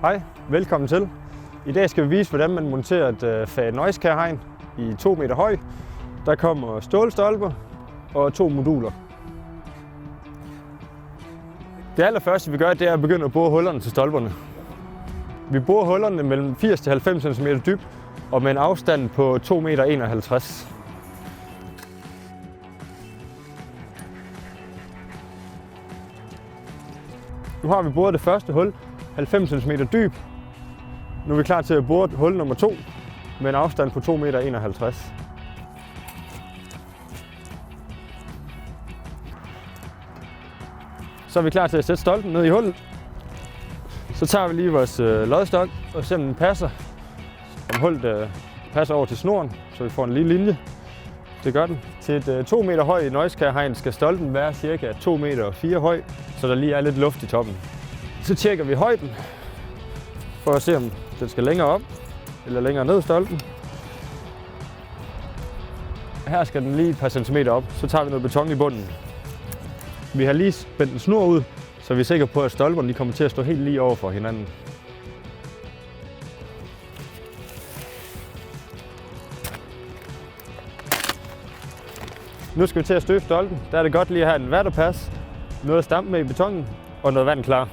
Hej, velkommen til. I dag skal vi vise, hvordan man monterer et Fag Noise Care hegn i 2 meter høj. Der kommer stålstolper og 2 moduler. Det allerførste vi gør, det er at begynde at bore hullerne til stolperne. Vi borer hullerne mellem 80 til 90 cm dybt og med en afstand på 2,51 meter. Nu har vi boret det første hul 90 cm dyb. Nu er vi klar til at bore hul nummer 2 med en afstand på 2,51 meter. Så er vi klar til at sætte stolpen ned i hullet. Så tager vi lige vores lodstok og ser, om den passer. Om hullet passer over til snoren, så vi får en lille linje. Det gør den. Til et 2 meter højt Noise Care hegn skal stolpen være ca. 2,4 meter høj, så der lige er lidt luft i toppen. Så tjekker vi højden for at se, om den skal længere op eller længere ned stolpen. Her skal den lige et par centimeter op, så tager vi noget beton i bunden. Vi har lige spændt en snor ud, så vi er sikre på, at stolperne kommer til at stå helt lige over for hinanden. Nu skal vi til at støbe stolpen. Der er det godt lige at have en vatterpas, noget at stampe med i betonen og noget vand klar.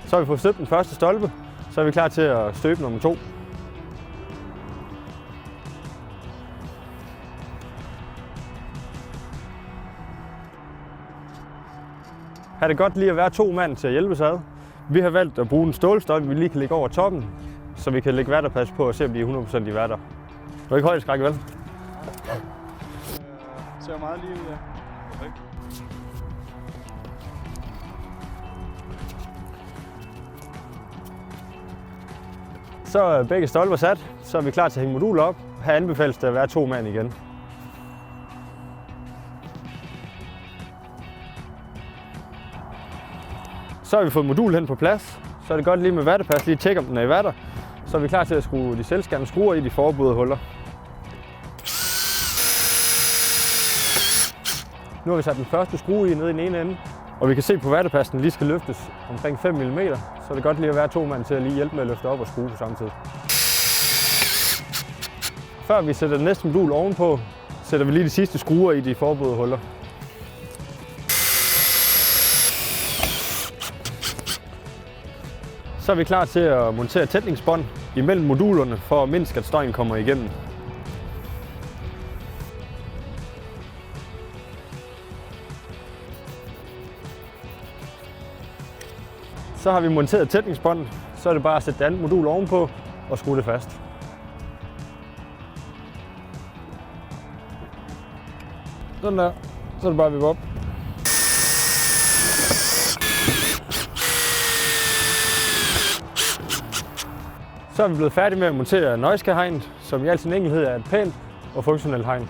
Så har vi fået støbt den første stolpe, så er vi klar til at støbe nummer 2. Her er det godt lige at være 2 mand til at hjælpe sig ad. Vi har valgt at bruge en stålstolpe, vi lige kan lægge over toppen, så vi kan lægge vatterpas på og se, om de er 100% i vatter. Du er ikke højdeskræk, vel? Ser meget lige ud, ja. Perfekt. Så er begge stolper sat, så er vi klar til at hænge moduler op. Her anbefales det at være 2 mand igen. Så har vi fået modulet hen på plads. Så er det godt lige med vatterpas, lige tjekke om den er i vatter. Så er vi klar til at skrue de selvskærende skruer i de forberedte huller. Nu har vi sat den første skrue i nede i den ene ende, og vi kan se på vatterpassen, lige skal løftes omkring 5 mm. Så er det godt lige at være 2 mand til at lige hjælpe med at løfte op og skrue på samme tid. Før vi sætter den næste modul ovenpå, sætter vi lige de sidste skruer i de forberedte huller. Så er vi klar til at montere tætningsbånd imellem modulerne for at mindske, at støjen kommer igennem. Så har vi monteret tætningsbånd, så er det bare at sætte det andet modul ovenpå og skrue det fast. Sådan der, så er det bare at vippe op. Så er vi blevet færdige med at montere Noise Care hegnet, som i al sin enkelhed er et pænt og funktionelt hegn.